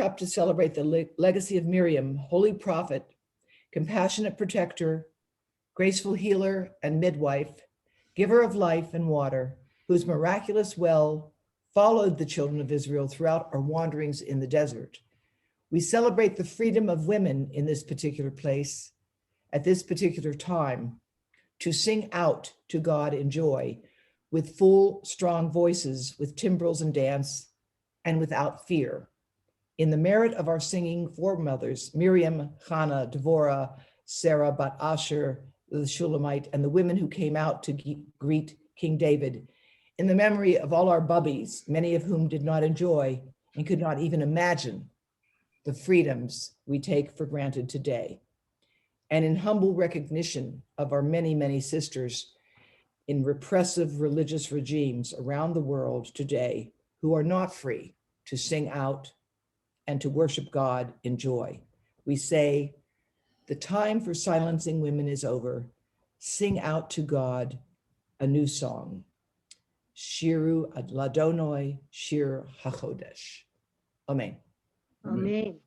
up to celebrate the legacy of Miriam, holy prophet, compassionate protector, graceful healer and midwife, giver of life and water, whose miraculous well followed the children of Israel throughout our wanderings in the desert. We celebrate the freedom of women in this particular place, at this particular time, to sing out to God in joy, with full, strong voices, with timbrels and dance, and without fear. In the merit of our singing foremothers, Miriam, Hannah, Devorah, Sarah, Bat Asher, the Shulamite, and the women who came out to greet King David, in the memory of all our bubbies, many of whom did not enjoy and could not even imagine the freedoms we take for granted today. And in humble recognition of our many, many sisters in repressive religious regimes around the world today who are not free to sing out and to worship God in joy, we say, the time for silencing women is over. Sing out to God a new song. Shiru ad Ladonoi Shir HaChodesh. Amen. Amen.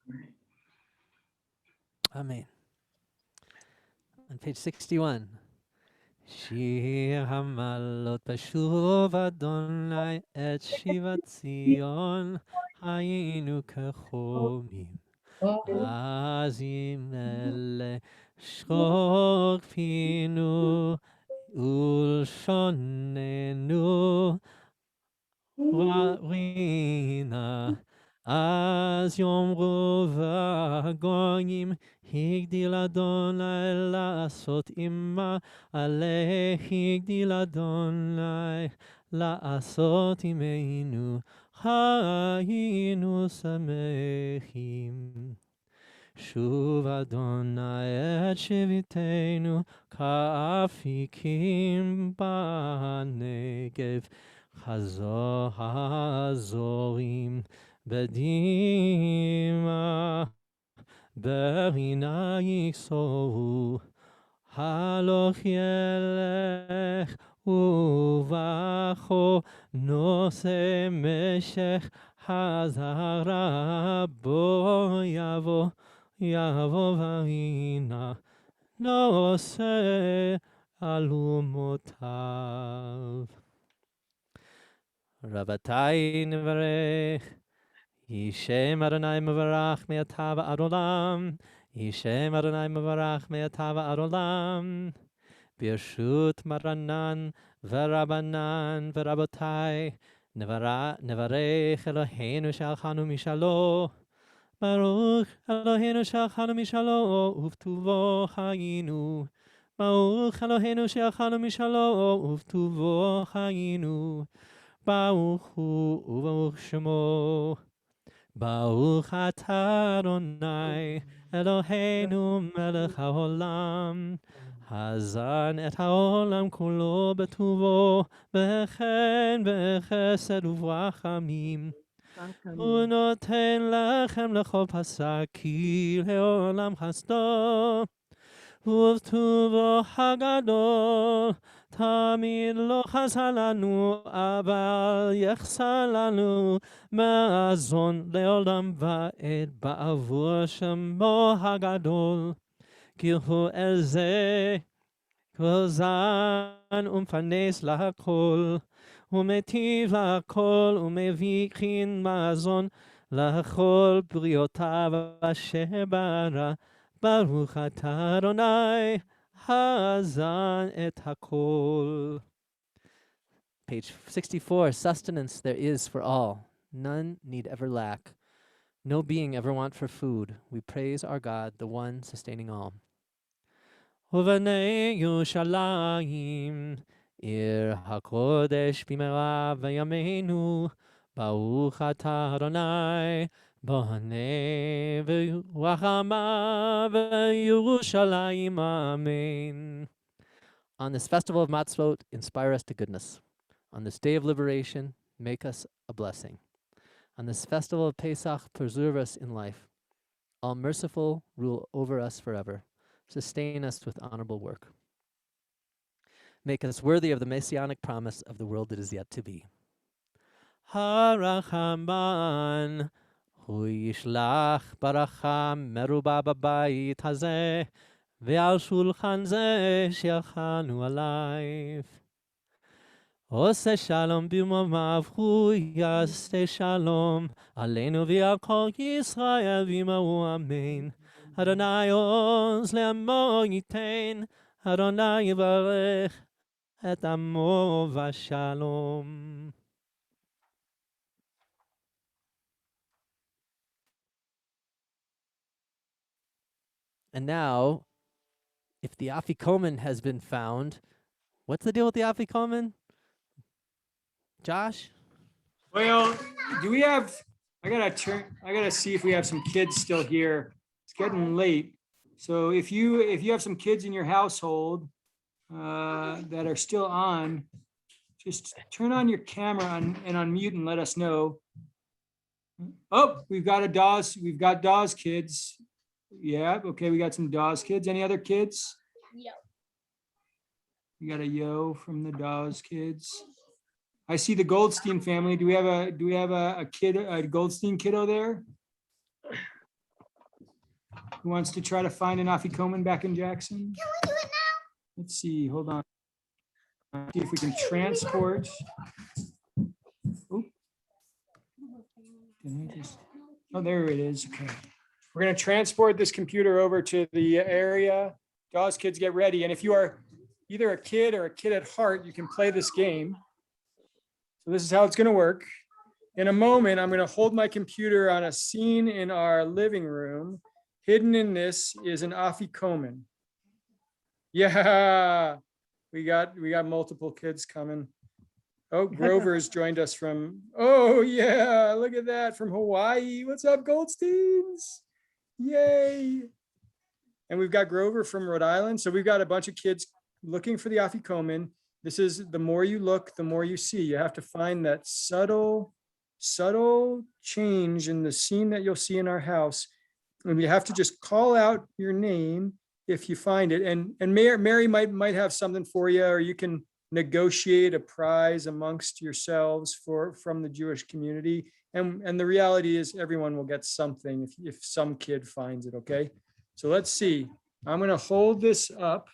Amen. On page 61. Shir hamalot bashuv Adonai et shivat Zion hayinu kechomim azim ele shchok pinu ulshonenu rina az yomru v'agoyim higdil Adonai la'asot imma aleh higdil Adonai la'asot imeinu hayinu samechim shuv Adonai et shiviteinu ka'afikim ba'negev hazorim bedima berina yiksoru haloch yelech uvacho nose meshech hazara bo yavo varina nose alumotav. Rabbatai nevarech Yishem Adonai mevarach me'ata va'ad olam. Yishem Adonai mevarach me'ata va'ad olam. Birshut Maranan v'Rabanan v'Rabotai nevarech Eloheinu shalchanu mishalo. Baruch Eloheinu shalchanu mishalo uvtuvo hayinu. Baruch Eloheinu shalchanu mishalo uvtuvo hayinu. Baruch hu ubaruch shemo. Baruch atah Adonai Eloheinu melech haolam. Hazan et haolam kulo betuvo v'chen v'chesed u'vrachamim. Hu noten lechem lechol pasak ki leolam chasdo. ובטובו הגדול תמיד לא חסר לנו, אבל יחסר לנו מזון לעולם ועד בעבור שמו הגדול. כי הוא אל זה כל זן ומפרנס לכל, ומטיב לכל ומביא חין מזון לכל בריאותיו אשר ברא. Baruch atah Adonai hazan et hakol. Page 64, sustenance there is for all. None need ever lack. No being ever want for food. We praise our God, the one sustaining all. Uvanei Yerushalayim, ir hakodesh b'merav v'yameinu. Baruch atah Adonai, Bonei v'rachama v'Yerushalayim, amen. On this festival of Matzot, inspire us to goodness. On this day of liberation, make us a blessing. On this festival of Pesach, preserve us in life. All merciful, rule over us forever. Sustain us with honorable work. Make us worthy of the messianic promise of the world that is yet to be. Harachaman הוא ישלח ברכה מרובה בבית הזה, ועל שולחן זה שיחנו עליו. עושה שלום במרומיו, הוא יעשה שלום עלינו ועל כל ישראל ועמהו אמן. אדוני עוז לעמו ייתן, אדוני יברך את עמו בשלום. And now, if the afikomen has been found, what's the deal with the afikomen? Josh? Well, do we have, I gotta see if we have some kids still here. It's getting late. So if you have some kids in your household that are still on, just turn on your camera and unmute and let us know. Oh, we've got Dawes kids. Yeah, okay, we got some Dawes kids. Any other kids? Yo. We got a yo from the Dawes kids. I see the Goldstein family. Do we have a kid, a Goldstein kiddo there? Who wants to try to find an afikomen back in Jackson? Can we do it now? Let's see, hold on. See if we can transport. Oop. Oh, there it is. Okay. We're going to transport this computer over to the area. Dawes kids, get ready. And if you are either a kid or a kid at heart, you can play this game. So this is how it's going to work. In a moment, I'm going to hold my computer on a scene in our living room. Hidden in this is an afikomen. Yeah, we got multiple kids coming. Oh, Grover's joined us from, oh yeah, look at that, from Hawaii. What's up, Goldsteins? Yay. And we've got Grover from Rhode Island. So we've got a bunch of kids looking for the afikomen. This is, the more you look, the more you see. You have to find that subtle change in the scene that you'll see in our house. And you have to just call out your name if you find it. And Mary might have something for you, or you can negotiate a prize amongst yourselves from the Jewish community. And the reality is everyone will get something if some kid finds it, okay? So let's see. I'm gonna hold this up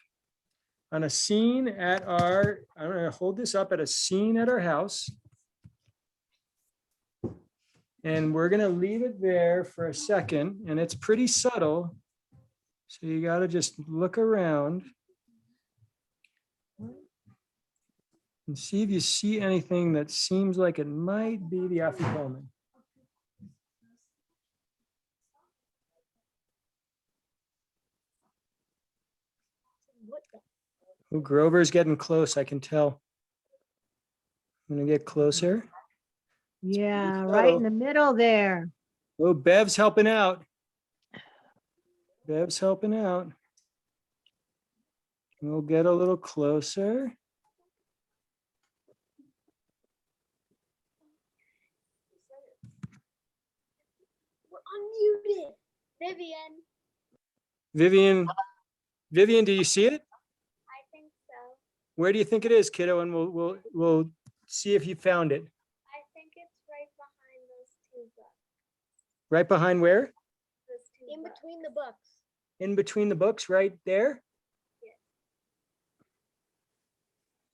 on a scene at our, I'm gonna hold this up at a scene at our house. And we're gonna leave it there for a second, and it's pretty subtle. So you gotta just look around and see if you see anything that seems like it might be the afikomen. Oh, Grover's getting close, I can tell. I'm gonna get closer. Yeah, right in the middle there. Oh, Bev's helping out. Bev's helping out. We'll get a little closer. We're unmuted. Vivian. Vivian, do you see it? I think so. Where do you think it is, kiddo? And we'll see if you found it. I think it's right behind those two books. Right behind where? In between the books. In between the books, right there?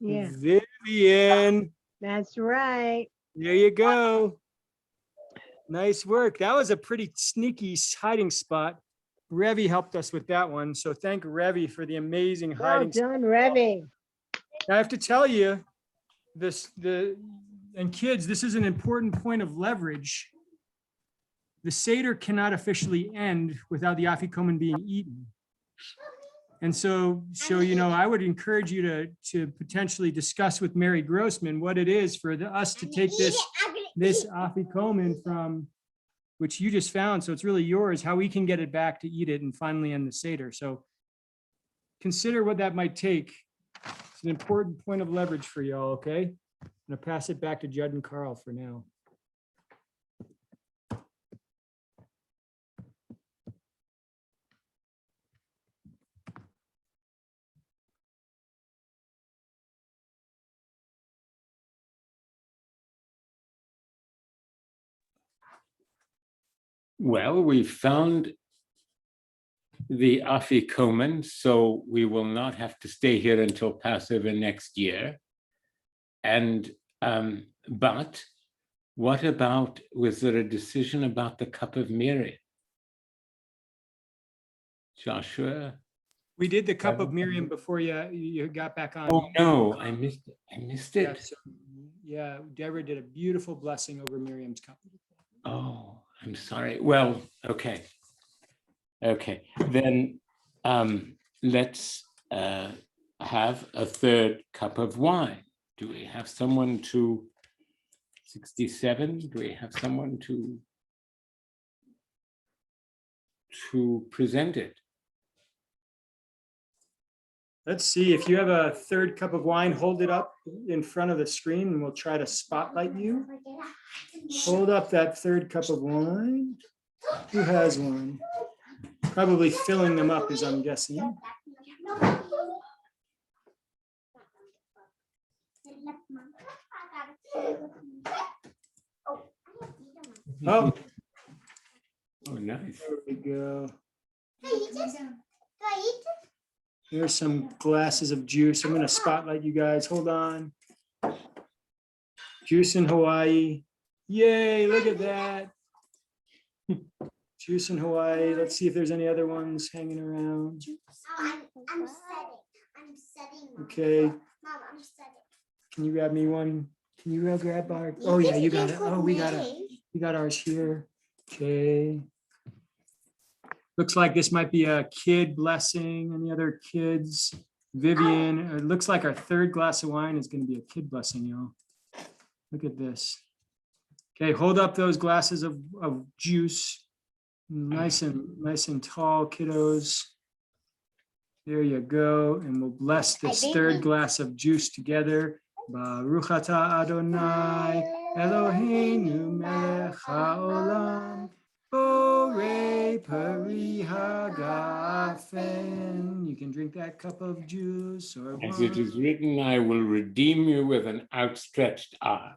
Yeah, Vivian, that's right. there you go. Nice work. That was a pretty sneaky hiding spot. Revi helped us with that one. So thank Revi for the amazing Well hiding. done, Revy. I have to tell you, and kids, this is an important point of leverage. The Seder cannot officially end without the afikomen being eaten. And so, I would encourage you to potentially discuss with Mary Grossman what it is for us to take this afikomen from, which you just found, so it's really yours, how we can get it back to eat it and finally end the Seder. So consider what that might take. It's an important point of leverage for y'all, okay? I'm gonna pass it back to Judd and Carl for now. Well, we found the afikomen, so we will not have to stay here until Passover next year. And but what about, was there a decision about the cup of Miriam? Joshua? We did the cup of Miriam before you got back on. Oh no, I missed it. I missed Yeah, it. so, yeah, Deborah did a beautiful blessing over Miriam's cup. Oh, I'm sorry. Well, okay. Okay, then let's have a third cup of wine. Do we have someone to 67? Do we have someone to present it? Let's see, if you have a third cup of wine, hold it up in front of the screen and we'll try to spotlight you. Hold up that third cup of wine. Who has one? Probably filling them up, as I'm guessing. Oh, Oh, nice. there we go. Here's some glasses of juice. I'm going to spotlight you guys. Hold on. Juice in Hawaii. Yay, look at that. Juice in Hawaii. Let's see if there's any other ones hanging around. I'm setting. Okay, Mom, I'm setting. can you grab me one? Can you grab our, oh yeah, you got it. Oh, we got ours here. Okay. Looks like this might be a kid blessing. Any other kids? Vivian, it looks like our third glass of wine is going to be a kid blessing, y'all. Look at this. Okay, hold up those glasses of juice. Nice and tall, kiddos. There you go. And we'll bless this third glass of juice together. Baruch atah Adonai Eloheinu melech haolam borei pari hagafen. You can drink that cup of juice or As it wine. is written, I will redeem you with an outstretched arm.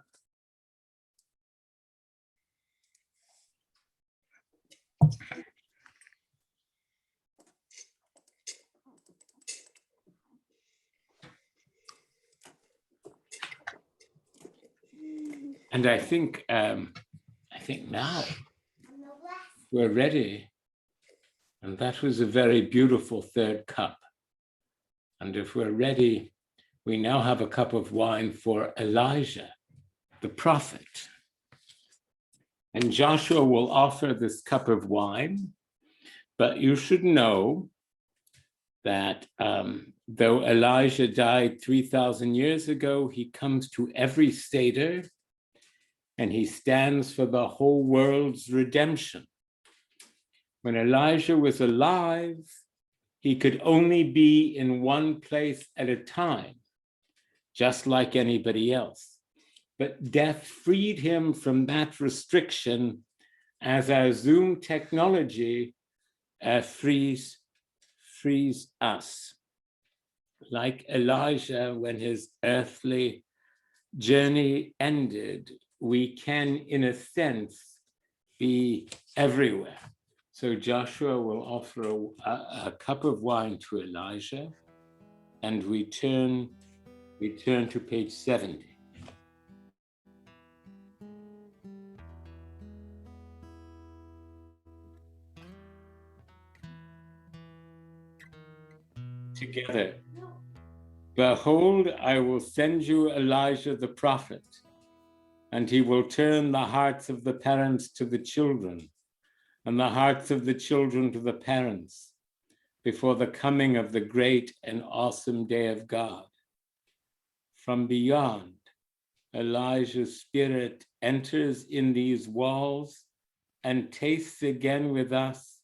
And I think now we're ready. And that was a very beautiful third cup. And if we're ready, we now have a cup of wine for Elijah, the prophet. And Joshua will offer this cup of wine, but you should know that though Elijah died 3,000 years ago, he comes to every Seder and he stands for the whole world's redemption. When Elijah was alive, he could only be in one place at a time, just like anybody else. But death freed him from that restriction, as our Zoom technology frees us. Like Elijah, when his earthly journey ended, we can, in a sense, be everywhere. So Joshua will offer a cup of wine to Elijah, and we turn to page 70. Together. Behold, I will send you Elijah the prophet, and he will turn the hearts of the parents to the children, and the hearts of the children to the parents, before the coming of the great and awesome day of God. From beyond, Elijah's spirit enters in these walls and tastes again with us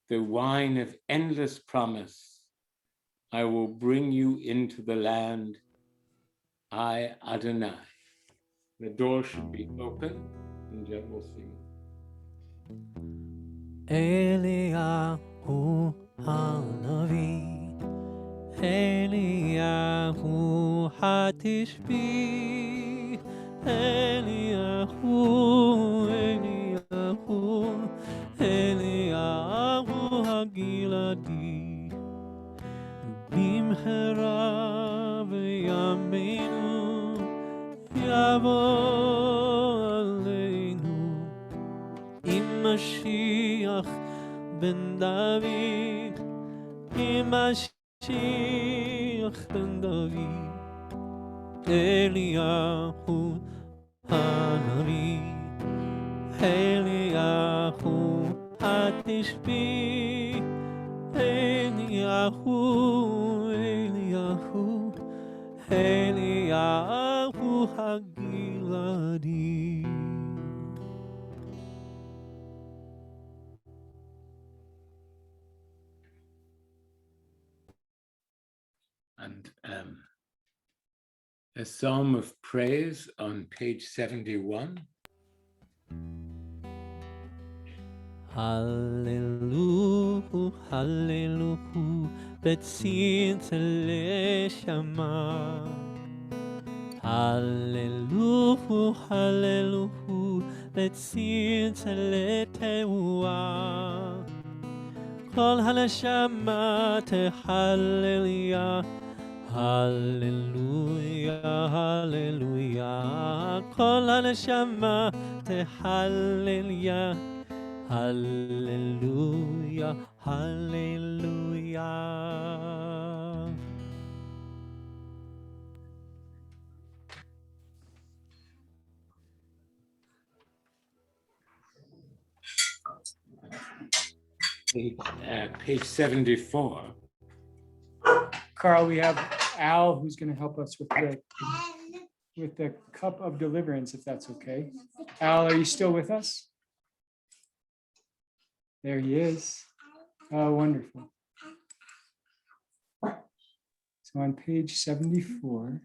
the wine of endless promise. I will bring you into the land, I, Adonai. The door should be open, and Jen will sing. Eliyahu Hanavi, Eliyahu Hatishbi, Eliyahu, Eliyahu, הגלעדי במהרה בימינו יבוא עלינו עם משיח בן דוד עם משיח בן דוד אליהו הנביא אליהו התשבי אליהו אליהו הגלעדי. And a psalm of praise on page 71. Hallelu, hallelu, betzit leshama. Hallelu, hallelu, betzit leteua. Kol haneshama tehalleliyah. Hallelujah, hallelujah. Kol haneshama tehalleliyah. Hallelujah, hallelujah. Page 74. Carl, we have Al who's going to help us with the cup of deliverance, if that's okay. Al, are you still with us? There he is. Oh, wonderful. So on page 74,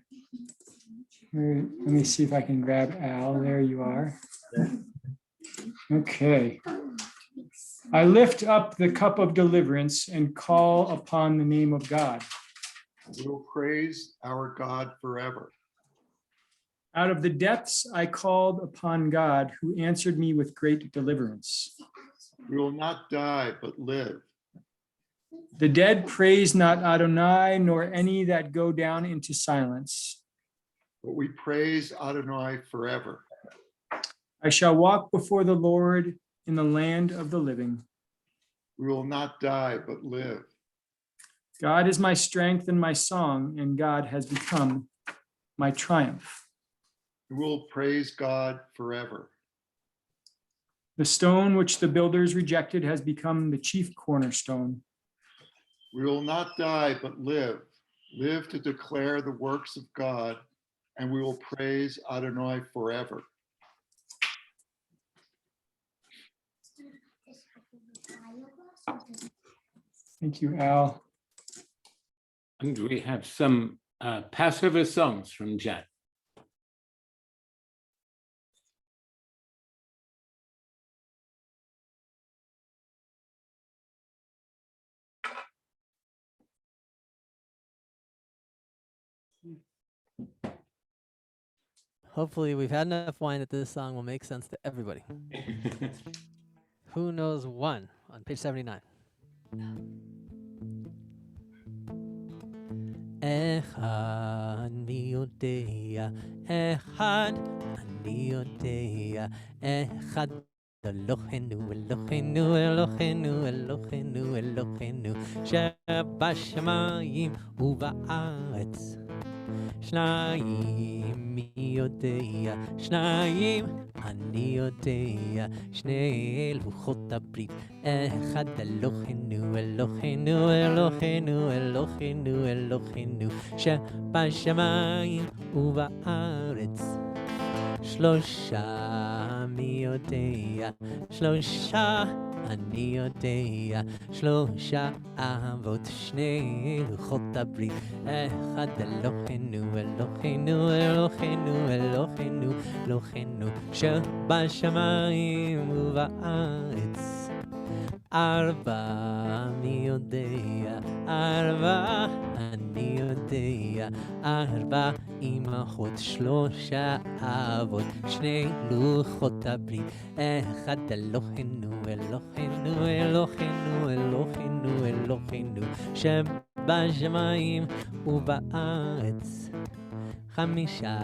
let me see if I can grab Al. There you are. Okay. I lift up the cup of deliverance and call upon the name of God. We will praise our God forever. Out of the depths I called upon God, who answered me with great deliverance. We will not die, but live. The dead praise not Adonai, nor any that go down into silence. But we praise Adonai forever. I shall walk before the Lord in the land of the living. We will not die, but live. God is my strength and my song, and God has become my triumph. We will praise God forever. The stone which the builders rejected has become the chief cornerstone. We will not die, but live to declare the works of God, and we will praise Adonai forever. Thank you, Al. And we have some Passover songs from Jan. Hopefully we've had enough wine that this song will make sense to everybody. Who knows one on page 79? Echad mi yodea, echad ani yodea, echad Eloheinu, Eloheinu, Eloheinu, Eloheinu, Eloheinu, שבשמיים ובארץ. שניים מי יודע, שניים אני יודע, שני לוחות הברית, אחד אלוהינו, אלוהינו, אלוהינו, אלוהינו, אלוהינו, שבשמיים ובארץ. שלושה מי יודע, שלושה אני יודע, שלושה אבות, שני לוחות הברית, אחד אלוהינו, אלוהינו, אלוהינו, אלוהינו, אלוהינו, שבשמיים ובארץ. ארבע מי יודע, ארבע אני יודע, ארבע אמהות, שלושה אבות, שני לוחות הברית, אחד אלוהינו, אלוהינו, אלוהינו, אלוהינו, אלוהינו שבשמיים ובארץ. חמישה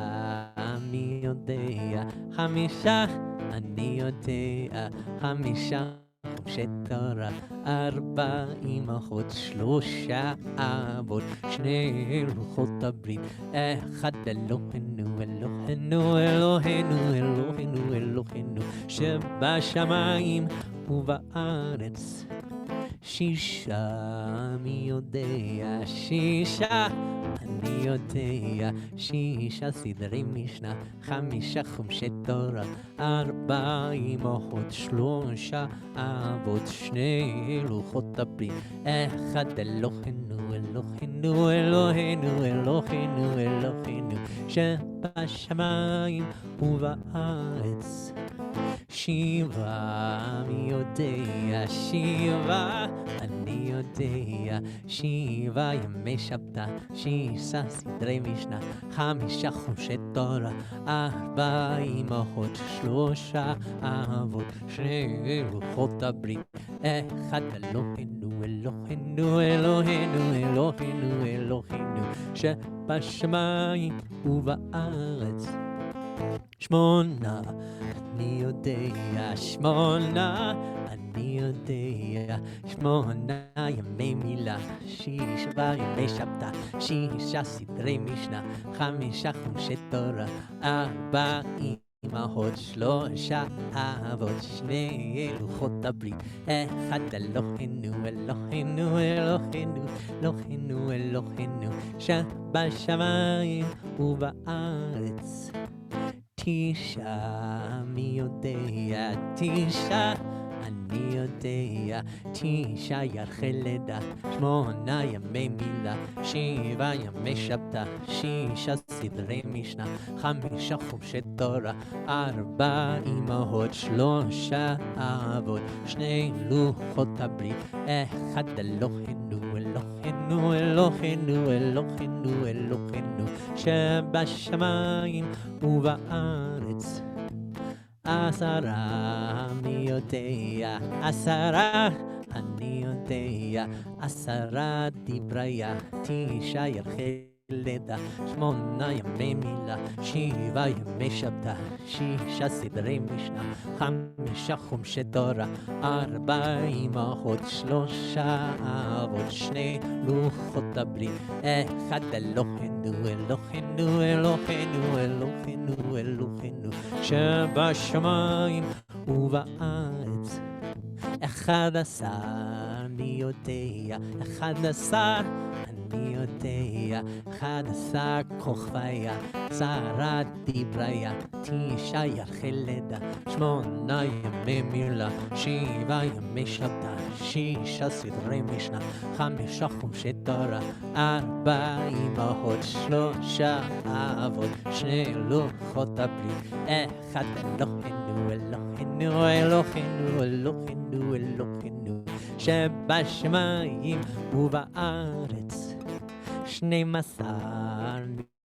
מי יודע, חמישה אני יודע, חמישה חומשי תורה, 40 אחות, 3 אבות, 2 לוחות הברית, אחד אלוהינו, אלוהינו, אלוהינו, אלוהינו, אלוהינו, שבשמיים ובארץ. 6 מי יודע, 6 אני יודע, 6 סדרי משנה, 5 חומשי תורה, 40 אחות, 3 אבות, 2 לוחות הברית, אחד אלוהינו, אלוהינו, אלוהינו, אלוהינו, אלוהינו, שבשמיים ובארץ. 7 מי יודע, 7 אני יודע, 7 ימי שבתא, 6 סדרי משנה, 5 חומשי תורה, 40 אחות, 3 אבות, 2 לוחות הברית, אחד אלוהינו, אלוהינו, אלוהינו, אלוהינו, אלוהינו, שבשמיים ובארץ. 8 אני יודע, 8 אני יודע, 8 ימי מילה, 6 ימי שבתא, 6 סדרי משנה, 5 חומשי תורה, 40 אחות, 3 אבות, 2 לוחות הברית, אחד אלוהינו, אלוהינו, אלוהינו, אלוהינו, אלוהינו, שבשמיים ובארץ. 9 מי יודע, 9 אני יודע, 9 ירחי לידה, 8 ימי מילה, 7 ימי שבתא, 6 סדרי משנה, 5 חומשי תורה, 40 אחות, 3 אבות, 2 לוחות הברית, אחד אלוהינו, אלוהינו, אלוהינו, אלוהינו, אלוהינו, שבשמיים ובארץ. 10 מי יודע, 10 אני יודע, 10 דבריה, 9 ירחי לידה, 8 ימי מילה, 7 ימי שבתא, 6 סדרי משנה, 5 חומשי תורה, 40 אחות, 3 אבות, 2 לוחות הברית, אחד אלוהינו, אלוהינו, אלוהינו, אלוהינו, אלוהינו, שבשמיים ובארץ. 11 אני יודע, 11 אני יודע, 11 כוכביה, 10 דבריה, 9 ירחי לידה, 8 ימי מילה, 7 ימי שבתא, 6 סדרי משנה, 5 חומשי תורה, 40 אחות, 3 אבות, 2 לוחות הברית, אחד אלוהינו, אלוהינו, אלוהינו, אלוהינו, אלוהינו, שבשמיים ובארץ. 12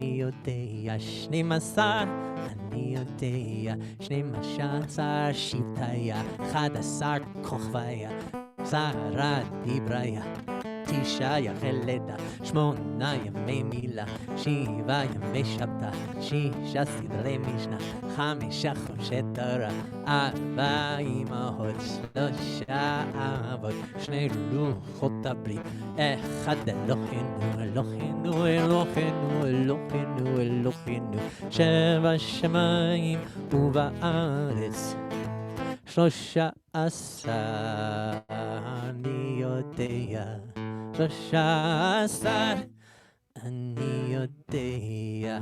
מי יודע, 12 אני יודע, 12 שבטיה, 11 כוכביה, 10 דבריה, 9 ירחי לידה, 8 ימי מילה, 7 ימי שבתא, 6 סדרי משנה, 5 חומשי תורה, 40 אחות, 3 אבות, 2 לוחות הברית, אחד אלוהינו, אלוהינו, אלוהינו, אלוהינו, אלוהינו, שבשמיים ובארץ. 13 אני יודע, 13 אני יודע,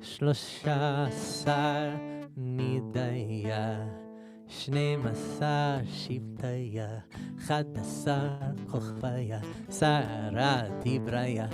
13 מדיה, 12 שבטיה, 11 כוכביה, 10 דבריה,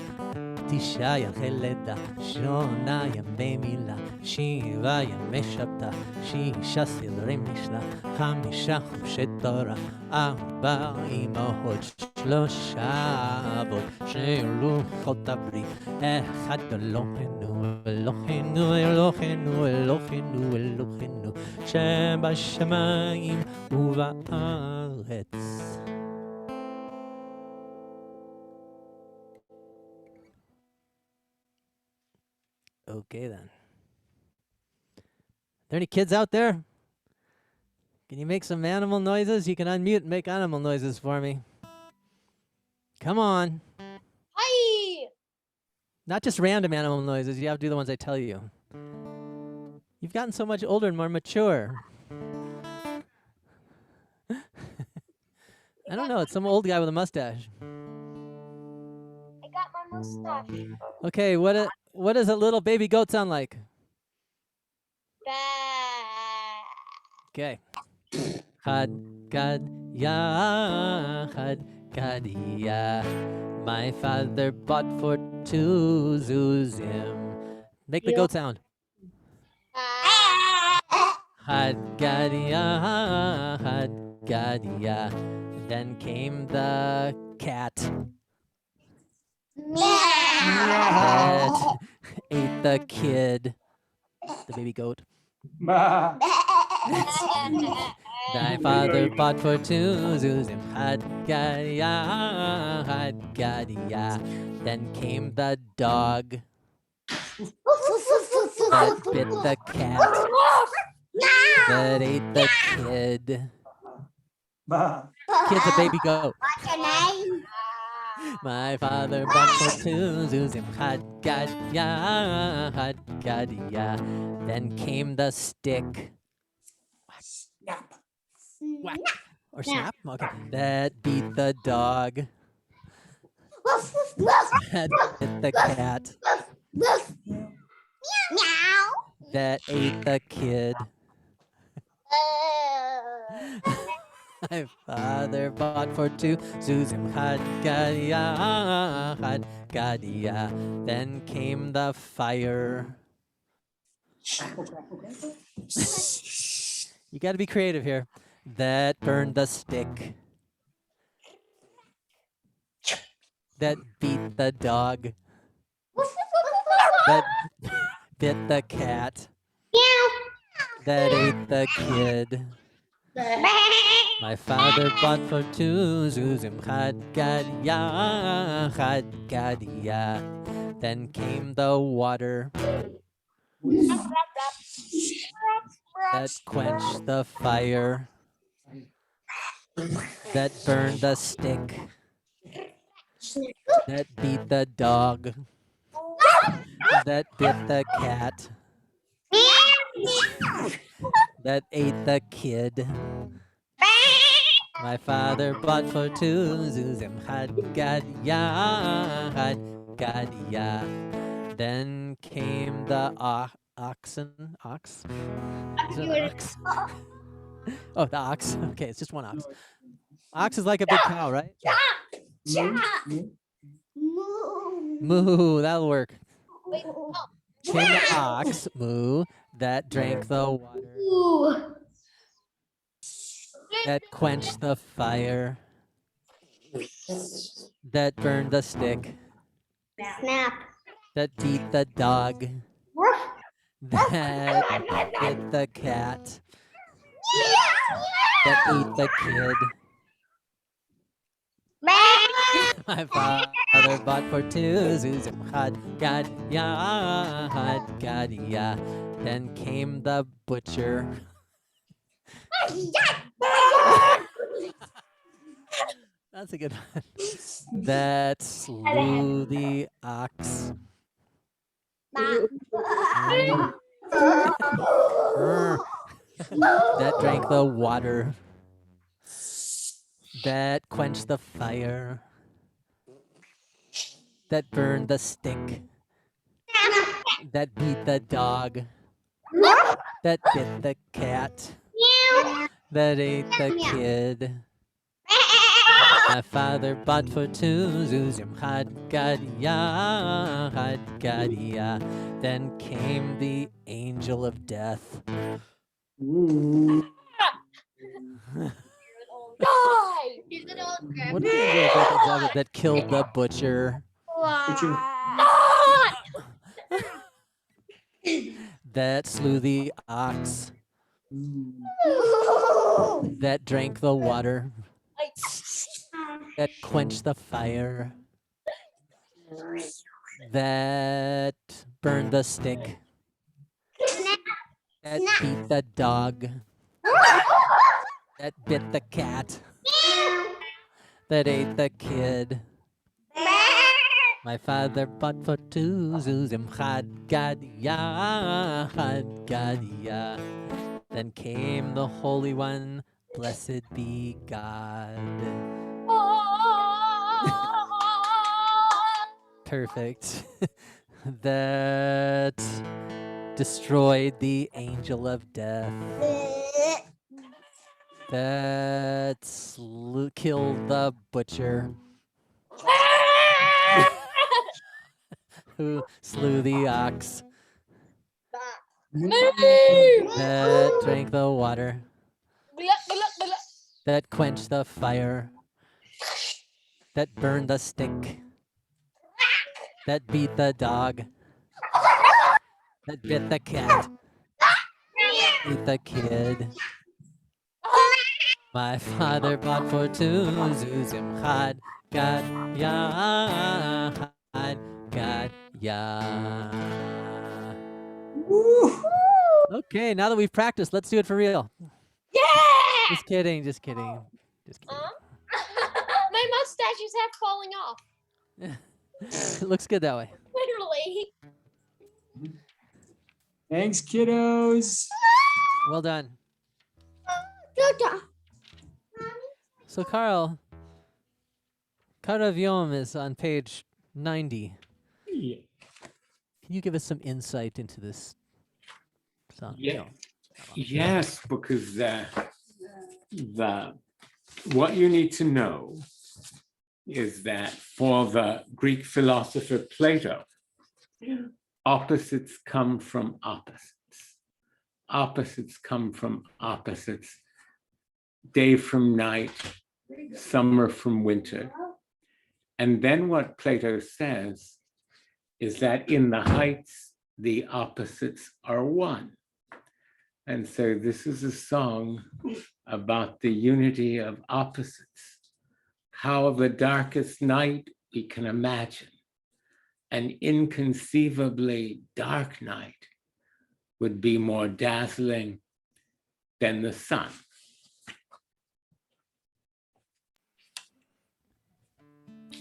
9 ירחי לידה, 8 ימי מילה, 7 ימי שבתא, 6 סדרי משנה, 5 חומשי תורה, 40 אחות, 3 אבות, 2 לוחות הברית, אחד אלוהינו, אלוהינו, אלוהינו, אלוהינו, אלוהינו, שבשמיים ובארץ. Okay then. There any kids out there? Can you make some animal noises? You can unmute and make animal noises for me. Come on. Hi. Not just random animal noises. You have to do the ones I tell you. You've gotten so much older and more mature. I don't know. It's some old guy with a mustache. I got my mustache. Okay, what does a little baby goat sound like? Bah. Okay. Had gad ya, had gad ya. My father bought for 2 zuzim. Make the goat sound. Had gad ya, had gad ya. Then came the cat that ate the kid, the baby goat. Thy father bought for 2 zuzim. Had gadia, had gadia. Then came the dog that bit the cat that ate the kid. Kid's a baby goat. My father bought for 2 zuzim. Had gadia, had gadia. Then came the stick. Whack. Or snap? Okay. That beat the dog. That bit the cat. That ate the kid. My father bought for 2 zuzim. Had gadia, had gadia. Then came the fire. You got to be creative here. That burned the stick. That beat the dog. That bit the cat. That ate the kid. My father bought for 2 zuzim. Had gadia, had gadia. Then came the water that quenched the fire. That burned the stick. That beat the dog. That bit the cat. That ate the kid. My father bought for 2 zuzim. Had gadia, had gadia. Then came the oxen. Ox? Is it an ox? Oh, the ox. Okay, it's just one ox. Ox is like a big cow, right? Moo, that'll work. Came the ox, moo, that drank the water, that quenched the fire, that burned the stick, Snap. that beat the dog, that bit the cat, that ate the kid. My father bought for 2 zuzim. Had gadia, had gadia. Then came the butcher. That's a good one. That slew the ox. That drank the water. That quenched the fire. That burned the stick. That beat the dog. That bit the cat. That ate the kid. My father bought for 2 zuzim. Had gadia, had gadia. Then came the angel of death. What is the angel of death that killed the butcher? That slew the ox. That drank the water. That quenched the fire. That burned the stick, that beat the dog, that bit the cat, that ate the kid. My father bought for two zuzim chad gad ya, chad gad ya. Then came the Holy One, blessed be God. Perfect. That destroyed the angel of death. That killed the butcher who slew the ox. That drank the water. That quenched the fire. That burned the stick. That beat the dog. That bit the cat. Beat the kid. My father bought for two zuzim chad gad ya, chad gad ya. Okay, now that we've practiced, let's do it for real. Yeah! Just kidding, just kidding, just kidding. My mustache is half falling off. It looks good that way. Literally. Thanks, kiddos. Well done. Dada. So Carl, Karav Yom is on page 90. Yeah. Can you give us some insight into this song? Yeah. Yes, because what you need to know is that for the Greek philosopher Plato, opposites come from opposites. Opposites come from opposites. Day from night, summer from winter. And then what Plato says is that in the heights, the opposites are one. And so this is a song about the unity of opposites. How the darkest night we can imagine, an inconceivably dark night would be more dazzling than the sun.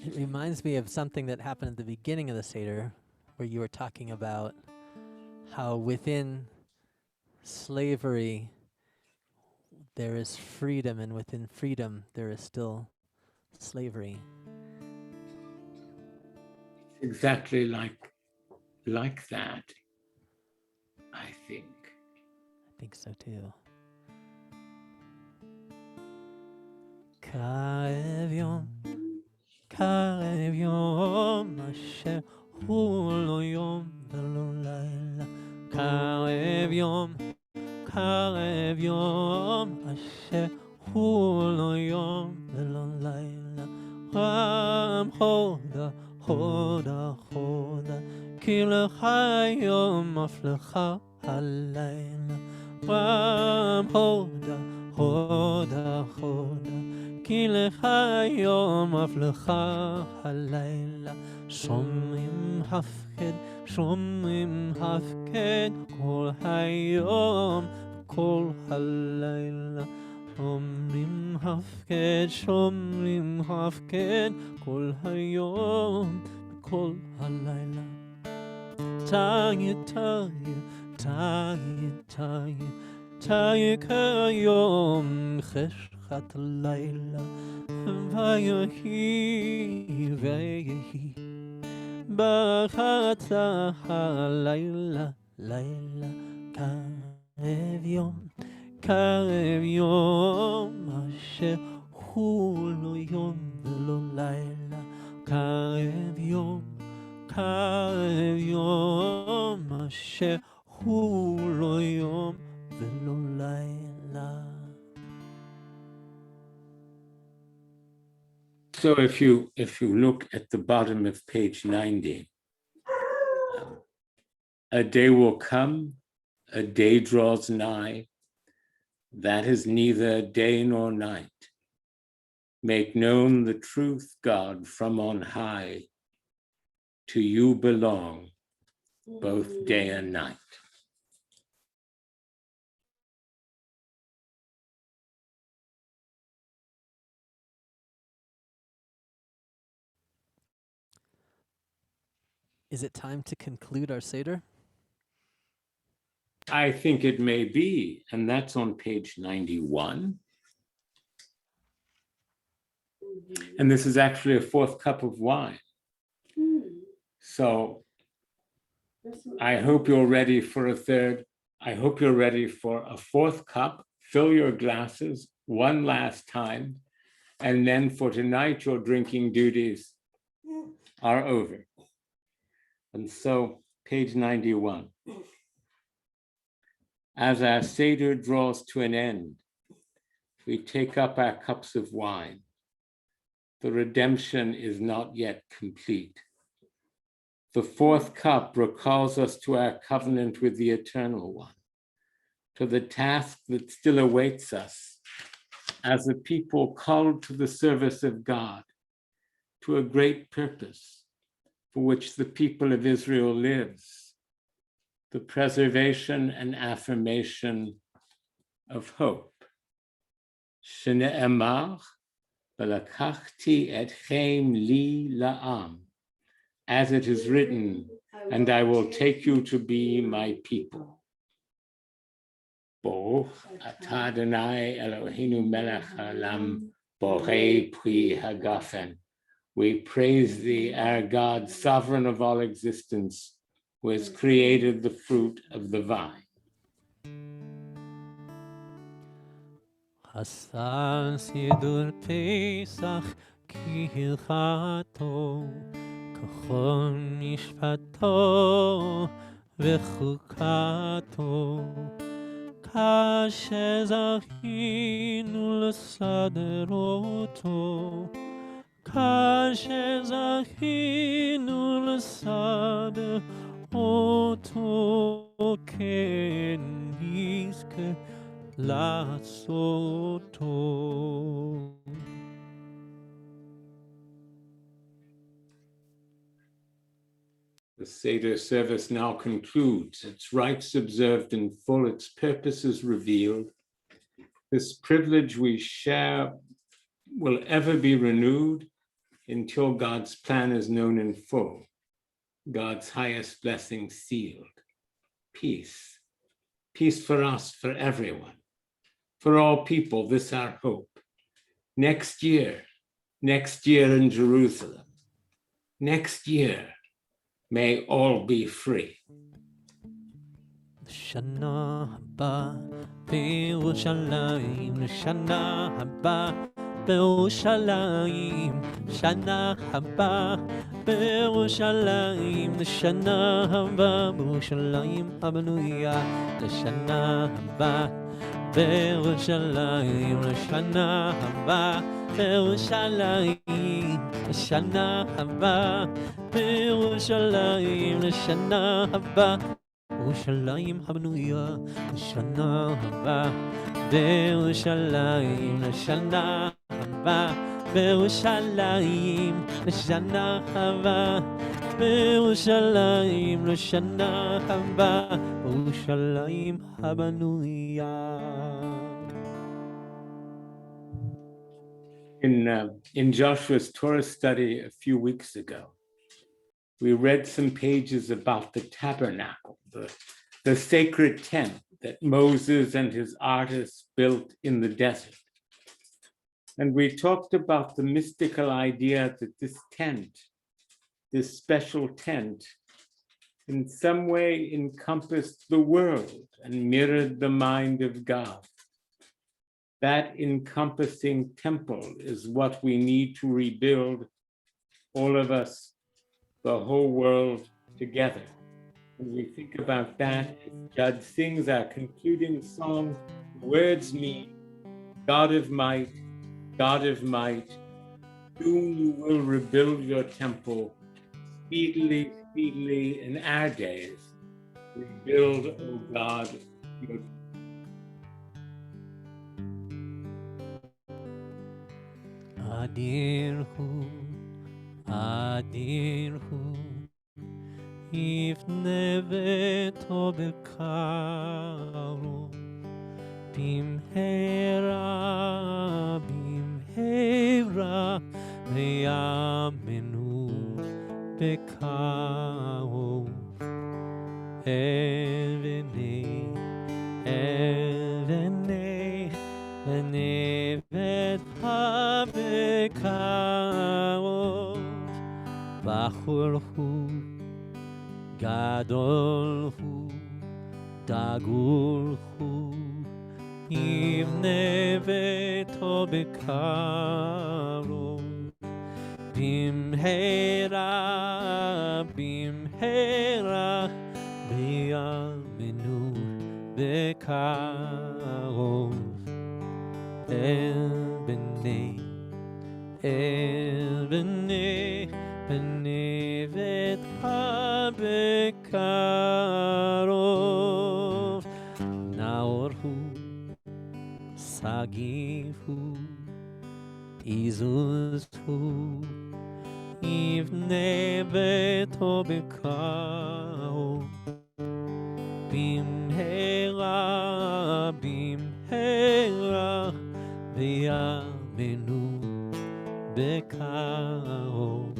It reminds me of something that happened at the beginning of the Seder, where you were talking about how within slavery there is freedom, and within freedom there is still slavery. Exactly like that, I think. I think so too. Karev yom asher hu lo yom velo layla. Karev yom asher hu lo yom velo layla. Ram hoda ki lecha yom af lecha halayla. Ram hoda כי לך יום אף לך הלילה שומעים הפקד כל היום כל הלילה שומעים הפקד כל היום כל הלילה תאי כיום חשכת לילה ויהי בחצה הלילה לילה קרב יום אשר הוא לא יום ולא לילה קרב יום אשר הוא לא יום ולא לילה. So if you look at the bottom of page 90, a day will come, a day draws nigh, that is neither day nor night. Make known the truth, God, from on high. To you belong both day and night. Is it time to conclude our Seder? I think it may be, and that's on page 91. And this is actually a fourth cup of wine. So I hope you're ready for a third. I hope you're ready for a fourth cup. Fill your glasses one last time. And then for tonight, your drinking duties are over. And so, page 91. As our Seder draws to an end, we take up our cups of wine. The redemption is not yet complete. The fourth cup recalls us to our covenant with the Eternal One, to the task that still awaits us as a people called to the service of God, to a great purpose for which the people of Israel lives, the preservation and affirmation of hope. Shene'emar, v'lakachti etchem li la'am, as it is written, and I will take you to be my people. Baruch atah Adonai Eloheinu melech haolam, borei pri hagafen. We praise thee, our God, sovereign of all existence, who has created the fruit of the vine. Hasal Sidur Pesach kihilchato, kachon mishpato v'chukato, kasher zachinu l'sader oto, kasher zachinu l'sader oto, ken nizke לעשותו. The Seder service now concludes, its rites observed in full, its purposes revealed. This privilege we share will ever be renewed until God's plan is known in full, God's highest blessing sealed. Peace. Peace for us, for everyone, for all people, this our hope. Next year in Jerusalem, next year, may all be free. לשנה הבאה בירושלים, לשנה הבאה בירושלים, שנה הבאה בירושלים, לשנה הבאה בירושלים הבנויה, לשנה הבאה בירושלים, לשנה הבאה בירושלים, לשנה הבאה בירושלים, לשנה הבאה בירושלים הבנויה, לשנה הבאה בירושלים, לשנה הבאה בירושלים, לשנה הבאה בירושלים, לשנה הבאה בירושלים הבנויה. In Joshua's Torah study a few weeks ago, we read some pages about the tabernacle, the sacred tent that Moses and his artists built in the desert. And we talked about the mystical idea that this tent, this special tent, in some way encompassed the world and mirrored the mind of God. That encompassing temple is what we need to rebuild, all of us, the whole world together. When we think about that, as Judd sings our concluding song, the words mean, God of might, soon you will rebuild your temple, speedily in our days. Rebuild, O God, your אדיר הוא, יפנה ביתו בקרוב, במהרה, במהרה, ויאמנו בקרוב. אבני, אבני, בני ביתך בקרוב, בחור הוא, גדול הוא, דגול הוא, יבנה ביתו בקרוב, במהרה, במהרה, בימינו בקרוב. אל בני, אל בני, בני ביתך בקרוב. נאור הוא, סגיב הוא, עזוז הוא, יבנה ביתו בקרוב. במהרה, במהרה, בימינו בקרוב.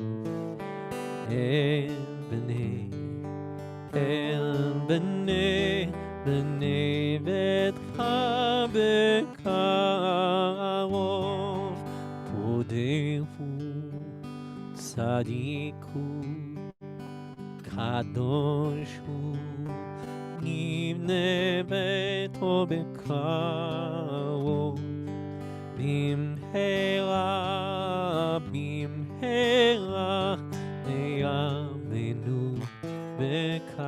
אל בני, אל בני, בני ביתך בקרוב. פודה הוא, צדיק הוא, קדוש הוא, יבנה ביתו בקרוב. במהרה, במהרה, בימינו בקרוב.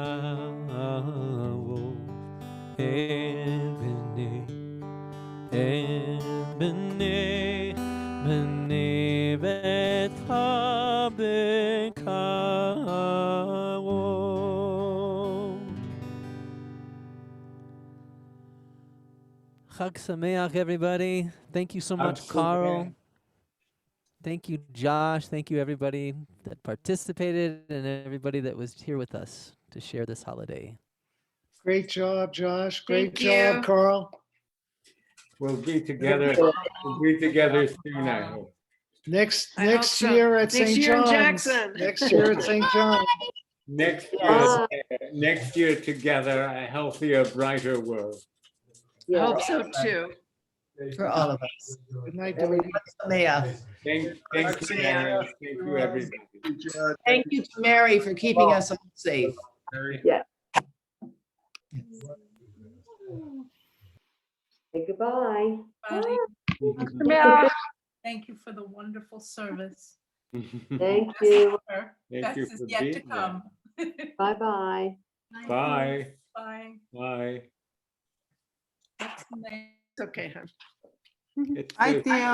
אל בני, אל בני, בני ביתך בקרוב. Chag Sameach, everybody. Thank you so much, Carl. Thank you, Josh. Thank you, everybody that participated and everybody that was here with us to share this holiday. Great job, Josh. Great Thank job, you. Carl. We'll be together. We'll be together soon, I hope. Next I hope so. year at Next St. year in John's. Jackson. Next year at St. John's. Next year together, a healthier, brighter world. I hope so too. For all of us. Good night, Everyone, Sameach. Thank you, Mary. Thank you, everybody. Thank you to Mary for keeping us all safe. Say goodbye. Thank you for the wonderful service. Thank you. Thank Best you is for yet to being there. come. Bye-bye. Bye. Bye. Bye. That's the name. It's okay, huh? It's Hi, good. Theo.